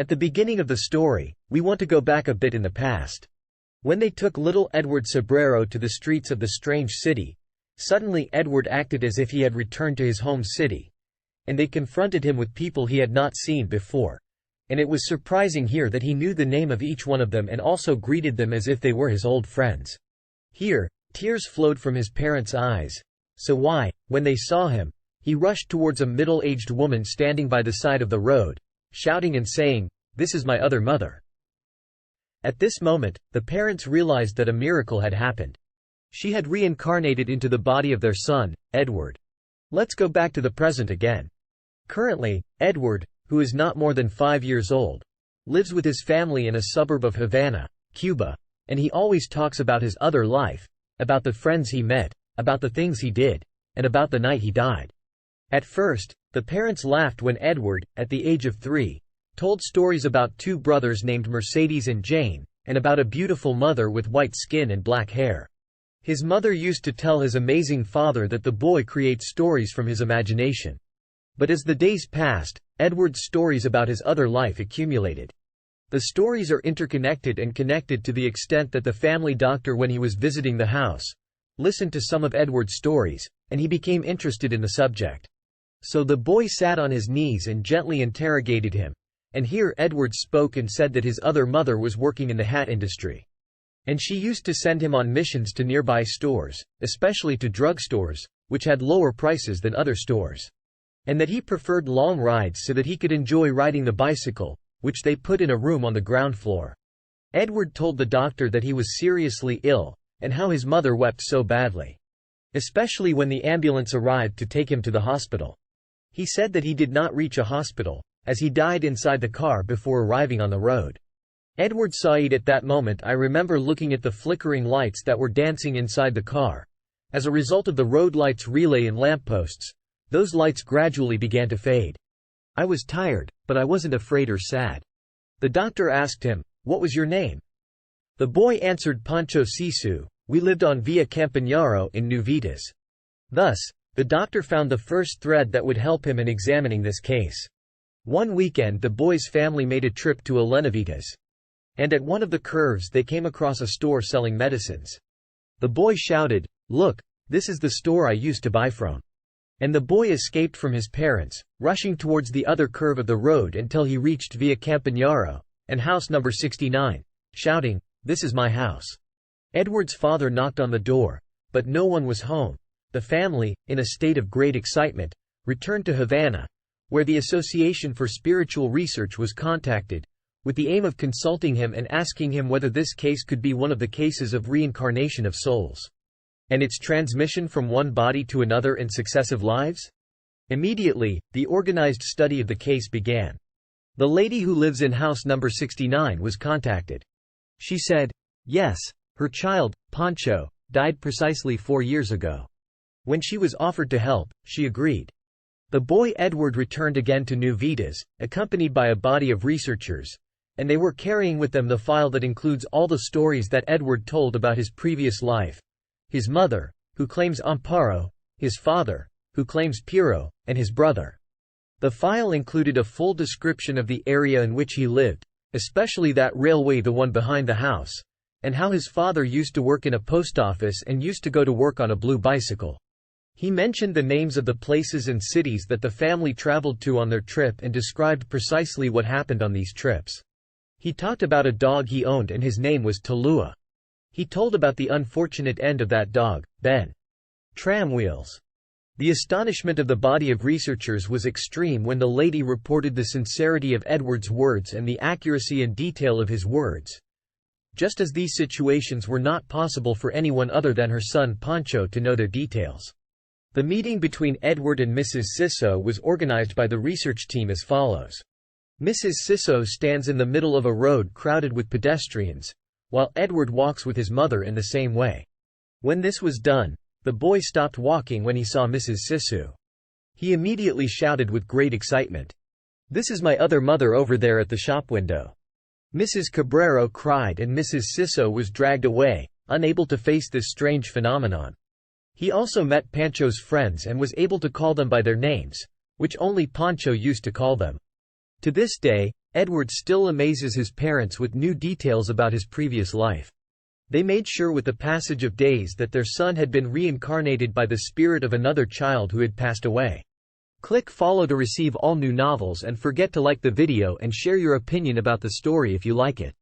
At the beginning of the story, we want to go back a bit in the past. When they took little Edward Sabrero to the streets of the strange city, suddenly Edward acted as if he had returned to his home city, and they confronted him with people he had not seen before, and it was surprising here that he knew the name of each one of them and also greeted them as if they were his old friends. Here, tears flowed from his parents' eyes. So why, when they saw him, he rushed towards a middle-aged woman standing by the side of the road, shouting and saying, "This is my other mother." At this moment, the parents realized that a miracle had happened. She had reincarnated into the body of their son, Edward. Let's go back to the present again. Currently, Edward, who is not more than 5 years old, lives with his family in a suburb of Havana, Cuba, and he always talks about his other life, about the friends he met, about the things he did, and about the night he died. At first, the parents laughed when Edward, at the age of 3, told stories about 2 brothers named Mercedes and Jane, and about a beautiful mother with white skin and black hair. His mother used to tell his amazing father that the boy creates stories from his imagination. But as the days passed, Edward's stories about his other life accumulated. The stories are interconnected and connected to the extent that the family doctor, when he was visiting the house, listened to some of Edward's stories, and he became interested in the subject. So the boy sat on his knees and gently interrogated him. And here Edward spoke and said that his other mother was working in the hat industry. And she used to send him on missions to nearby stores, especially to drugstores, which had lower prices than other stores. And that he preferred long rides so that he could enjoy riding the bicycle, which they put in a room on the ground floor. Edward told the doctor that he was seriously ill, and how his mother wept so badly. Especially when the ambulance arrived to take him to the hospital. He said that he did not reach a hospital, as he died inside the car before arriving on the road. Edward Said, at that moment I remember looking at the flickering lights that were dancing inside the car. As a result of the road lights relay and lampposts, those lights gradually began to fade. I was tired, but I wasn't afraid or sad. The doctor asked him, "What was your name?" The boy answered, "Pancho Sisu, we lived on Via Campagnaro in New Vitas." Thus, the doctor found the first thread that would help him in examining this case. One weekend the boy's family made a trip to Elenavitas. And at one of the curves they came across a store selling medicines. The boy shouted, "Look, this is the store I used to buy from." And the boy escaped from his parents, rushing towards the other curve of the road until he reached Via Campagnaro, and house number 69, shouting, "This is my house." Edward's father knocked on the door, but no one was home. The family, in a state of great excitement, returned to Havana, where the Association for Spiritual Research was contacted, with the aim of consulting him and asking him whether this case could be one of the cases of reincarnation of souls, and its transmission from one body to another in successive lives. Immediately, the organized study of the case began. The lady who lives in house number 69 was contacted. She said, yes, her child, Pancho, died precisely 4 years ago. When she was offered to help, she agreed. The boy Edward returned again to New Vitas, accompanied by a body of researchers, and they were carrying with them the file that includes all the stories that Edward told about his previous life, his mother, who claims Amparo, his father, who claims Piro, and his brother. The file included a full description of the area in which he lived, especially that railway, the one behind the house, and how his father used to work in a post office and used to go to work on a blue bicycle. He mentioned the names of the places and cities that the family traveled to on their trip and described precisely what happened on these trips. He talked about a dog he owned and his name was Talua. He told about the unfortunate end of that dog, Ben. Tram wheels. The astonishment of the body of researchers was extreme when the lady reported the sincerity of Edward's words and the accuracy and detail of his words. Just as these situations were not possible for anyone other than her son Pancho to know their details. The meeting between Edward and Mrs. Sisso was organized by the research team as follows. Mrs. Sisso stands in the middle of a road crowded with pedestrians, while Edward walks with his mother in the same way. When this was done, the boy stopped walking when he saw Mrs. Sisso. He immediately shouted with great excitement, "This is my other mother over there at the shop window." Mrs. Cabrero cried and Mrs. Sisso was dragged away, unable to face this strange phenomenon. He also met Pancho's friends and was able to call them by their names, which only Pancho used to call them. To this day, Edward still amazes his parents with new details about his previous life. They made sure with the passage of days that their son had been reincarnated by the spirit of another child who had passed away. Click follow to receive all new novels and forget to like the video and share your opinion about the story if you like it.